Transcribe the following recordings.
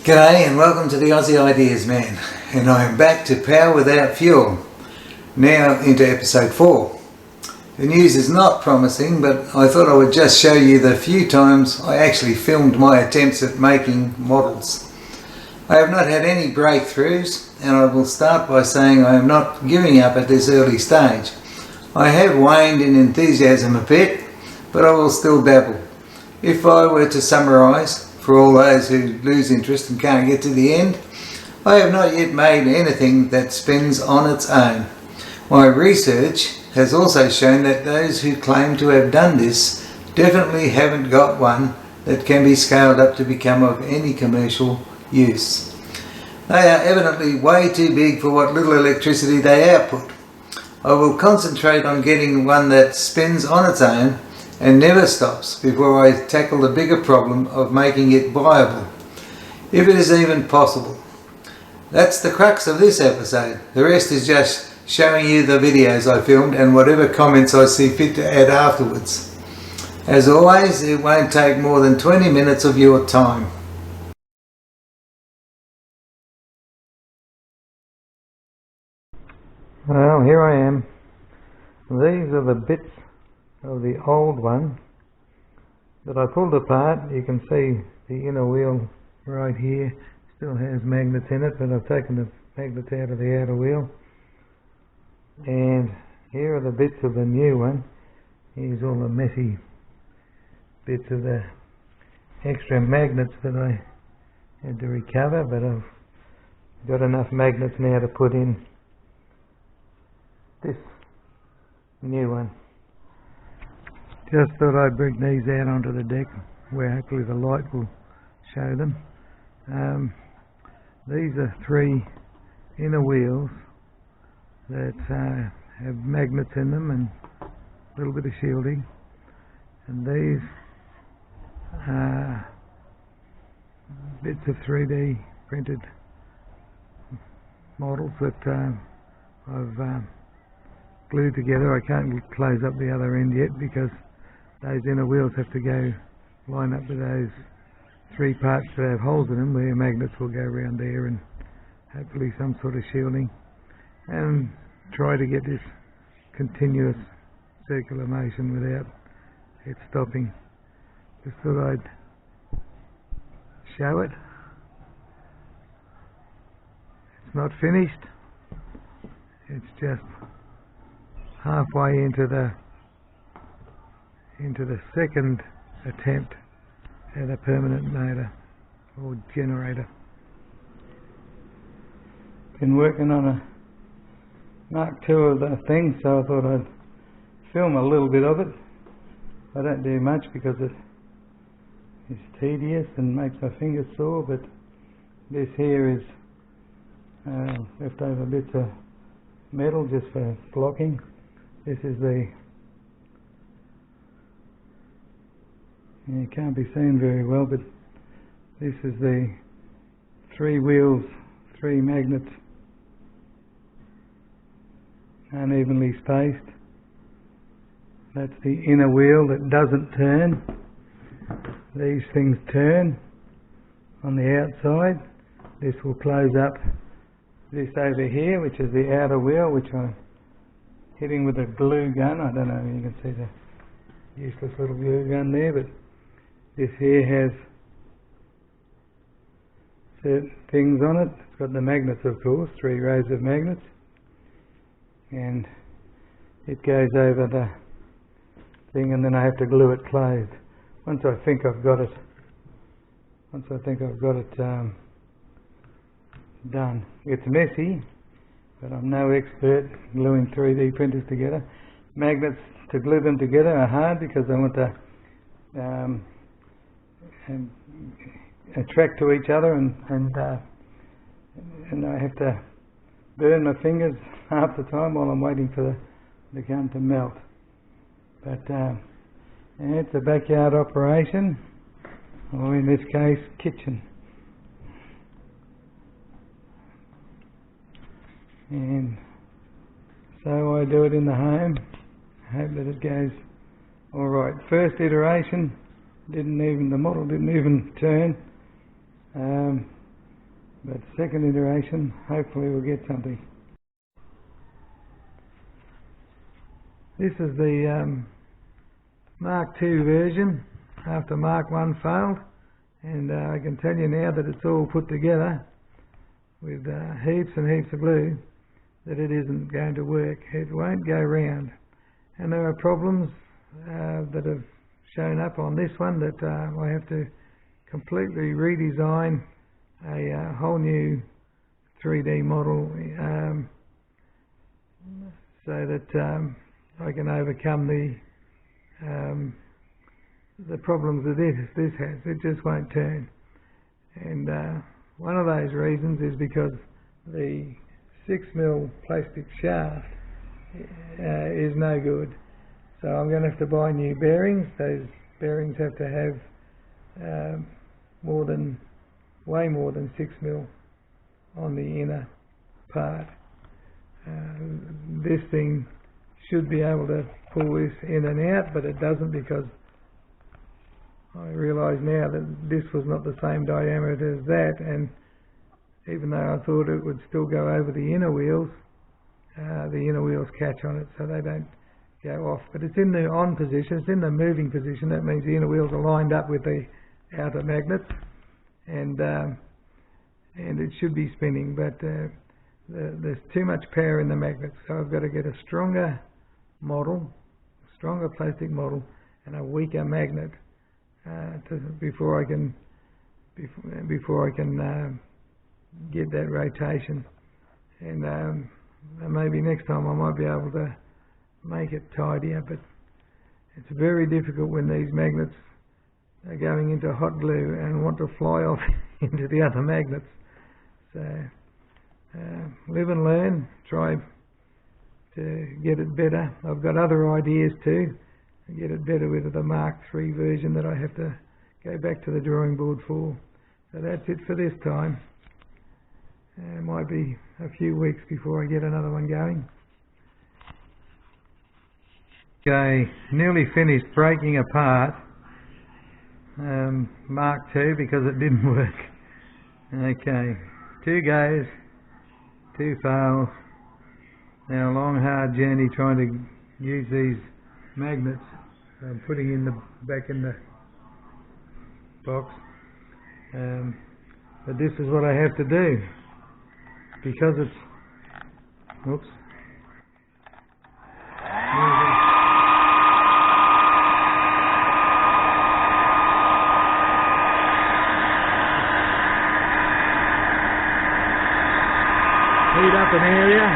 G'day and welcome to the Aussie Ideas Man, and I am back to Power Without Fuel, now into episode 4. The news is not promising, but I thought I would just show you the few times I actually filmed my attempts at making models. I have not had any breakthroughs, and I will start by saying I am not giving up at this early stage. I have waned in enthusiasm a bit, but I will still dabble. If I were to summarise, for all those who lose interest and can't get to the end, I have not yet made anything that spins on its own. My research has also shown that those who claim to have done this definitely haven't got one that can be scaled up to become of any commercial use. They are evidently way too big for what little electricity they output. I will concentrate on getting one that spins on its own and never stops before I tackle the bigger problem of making it viable, if it is even possible. That's the crux of this episode. The rest is just showing you the videos I filmed and whatever comments I see fit to add afterwards. As always, it won't take more than 20 minutes of your time. Well, here I am. These are the bits of the old one that I pulled apart. You can see the inner wheel right here still has magnets in it, but I've taken the magnets out of the outer wheel. And here are the bits of the new one. Here's all the messy bits of the extra magnets that I had to recover, but I've got enough magnets now to put in this new one. Just thought I'd bring these out onto the deck where hopefully the light will show them. These are 3 inner wheels that have magnets in them and a little bit of shielding, and these are bits of 3D printed models that I've glued together. I can't close up the other end yet because those inner wheels have to go line up with those 3 parts that have holes in them where magnets will go around there, and hopefully some sort of shielding, and try to get this continuous circular motion without it stopping. Just thought I'd show it. It's not finished. It's just halfway into the second attempt at a permanent motor or generator. Been working on a Mark II of the thing, so I thought I'd film a little bit of it. I don't do much because it is tedious and makes my fingers sore, but this here is leftover bits of metal just for blocking. This is it can't be seen very well, but this is the 3 wheels, 3 magnets, unevenly spaced. That's the inner wheel that doesn't turn. These things turn on the outside. This will close up this over here, which is the outer wheel, which I'm hitting with a glue gun. I don't know if you can see the useless little glue gun there, but this here has certain things on it. It's got the magnets, of course, 3 rows of magnets, and it goes over the thing, and then I have to glue it closed. Once I think I've got it done. It's messy, but I'm no expert gluing 3D printers together. Magnets, to glue them together, are hard because I want to attract to each other, and I have to burn my fingers half the time while I'm waiting for the gun to melt. But it's a backyard operation, or in this case, kitchen. And so I do it in the home. I hope that it goes alright. First iteration, the model didn't even turn. but second iteration, hopefully we'll get something. This is the Mark II version after Mark 1 failed, and I can tell you now that it's all put together with heaps and heaps of glue that it isn't going to work. It won't go round, and there are problems that have shown up on this one that I have to completely redesign a whole new 3D model so that I can overcome the problems that this has. It just won't turn, and one of those reasons is because the 6mm plastic shaft is no good. So I'm going to have to buy new bearings. Those bearings have to have way more than 6mm on the inner part. This thing should be able to pull this in and out, but it doesn't, because I realise now that this was not the same diameter as that, and even though I thought it would still go over the inner wheels catch on it, so they don't go off. But it's in the on position, it's in the moving position. That means the inner wheels are lined up with the outer magnets, and it should be spinning, but there's too much power in the magnets, so I've got to get a stronger model, stronger plastic model, and a weaker magnet before I can get that rotation. And maybe next time I might be able to make it tidier, but it's very difficult when these magnets are going into hot glue and want to fly off into the other magnets. So live and learn, try to get it better. I've got other ideas too, to get it better with the Mark III version that I have to go back to the drawing board for. So that's it for this time. It might be a few weeks before I get another one going. Okay, nearly finished breaking apart Mark II because it didn't work. Okay, 2 goes, 2 fails. Now a long hard journey trying to use these magnets. I'm putting in the back in the box, but this is what I have to do because it's heat up an area.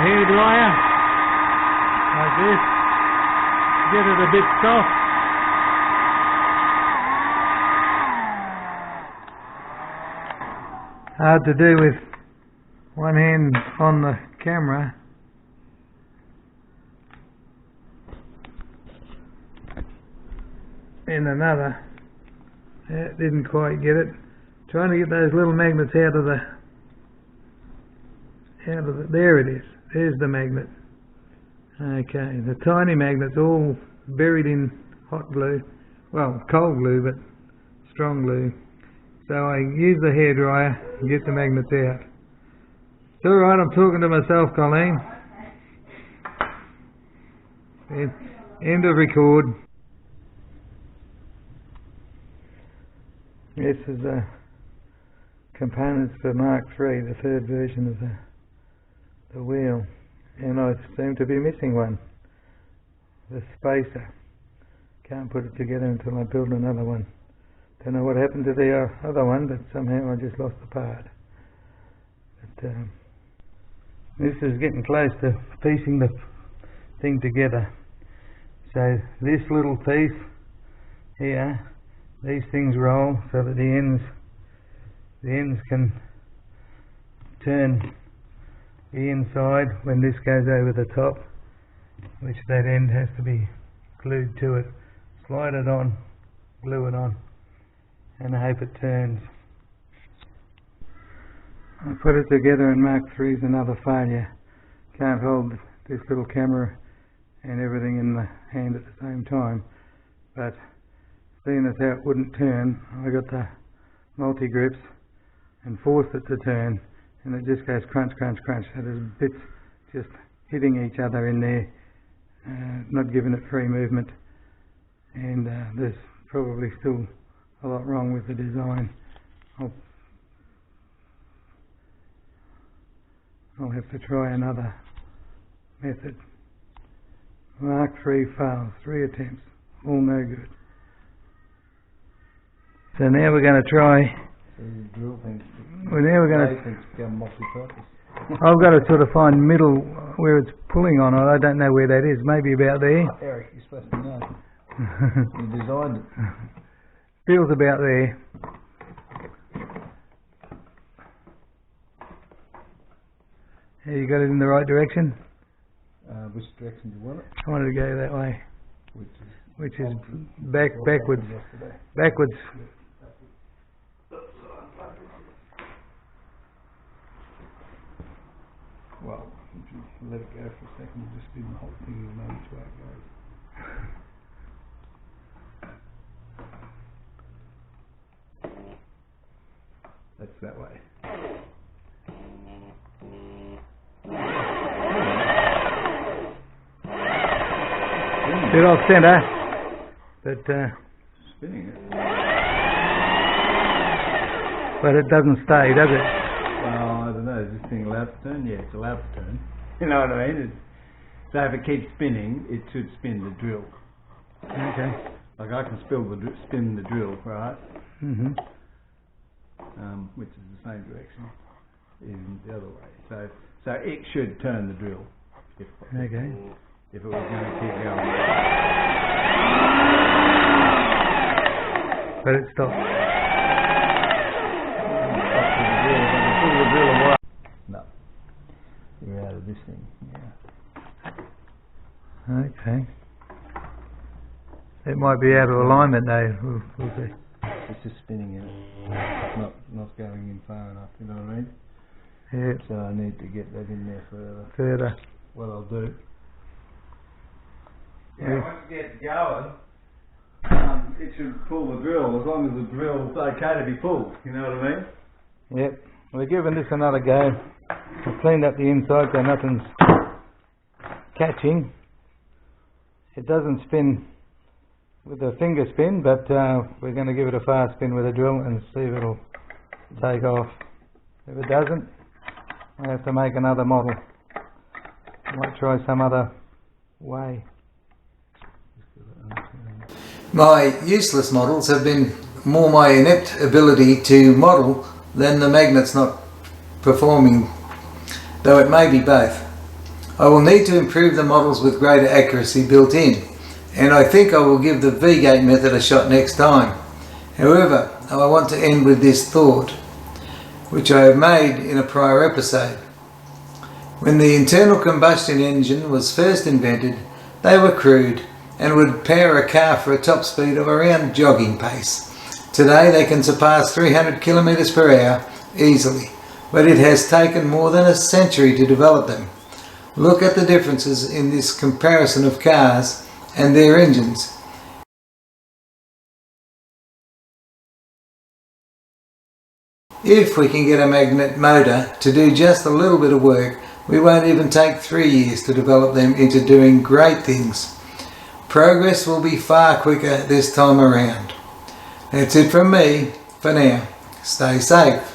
Hair dryer like this, get it a bit soft. Hard to do with one hand on the camera. And another. Didn't quite get it. Trying to get those little magnets out of the there it is. There's the magnet. Okay, the tiny magnet's all buried in hot glue. Well, cold glue, but strong glue. So I use the hairdryer and get the magnets out. It's alright, I'm talking to myself, Colleen. End of record. This is the components for Mark III, the 3rd version of the wheel, and I seem to be missing one, the spacer. Can't put it together until I build another one. Don't know what happened to the other one, but somehow I just lost the part. But this is getting close to piecing the thing together. So this little piece here, these things roll so that the ends can turn the inside when this goes over the top, which that end has to be glued to it. Slide it on, glue it on, and I hope it turns. I put it together and Mark III's another failure. Can't hold this little camera and everything in my hand at the same time, but seeing as how it wouldn't turn, I got the multi-grips and forced it to turn, and it just goes crunch, crunch, crunch. So there's bits just hitting each other in there, not giving it free movement, and there's probably still a lot wrong with the design. I'll have to try another method. Mark 3 fails, 3 attempts, all no good. So now we're going to try. I've got to sort of find middle where it's pulling on. I don't know where that is. Maybe about there. Oh, Eric, you're supposed to know. You designed it. Feels about there. Yeah, you got it in the right direction? Which direction do you want it? I wanted to go that way. Which is backwards. Backwards. Well, if you let it go for a second, you just spin the whole thing, you'll know which way it goes. That's that way. Bit off centre, but Spinning it. but it doesn't stay, does it? Well, I don't know, is this thing allowed to turn? Yeah, it's allowed to turn. You know what I mean? So if it keeps spinning, it should spin the drill. Okay. Like I can spin the drill, right? Mhm. Which is the same direction in the other way. So it should turn the drill if it was going to keep going. But it stopped. No. You're out of this thing. Yeah. Okay. It might be out of alignment though. We'll see. It's just spinning in it. It's not going in far enough, you know what I mean? Yeah. So I need to get that in there Further. What I'll do. Yeah. Once it gets going, it should pull the drill as long as the drill's okay to be pulled, you know what I mean? Yep. We're giving this another go. I've cleaned up the inside so nothing's catching. It doesn't spin with a finger spin, but we're going to give it a fast spin with a drill and see if it'll take off. If it doesn't, I have to make another model. I might try some other way. My useless models have been more my inept ability to model than the magnets not performing, though it may be both. I will need to improve the models with greater accuracy built in, and I think I will give the V-gate method a shot next time. However, I want to end with this thought, which I have made in a prior episode. When the internal combustion engine was first invented, they were crude and would power a car for a top speed of around jogging pace. Today they can surpass 300 kilometers per hour easily, but it has taken more than a century to develop them. Look at the differences in this comparison of cars and their engines. If we can get a magnet motor to do just a little bit of work, we won't even take 3 years to develop them into doing great things. Progress will be far quicker this time around. That's it from me for now. Stay safe.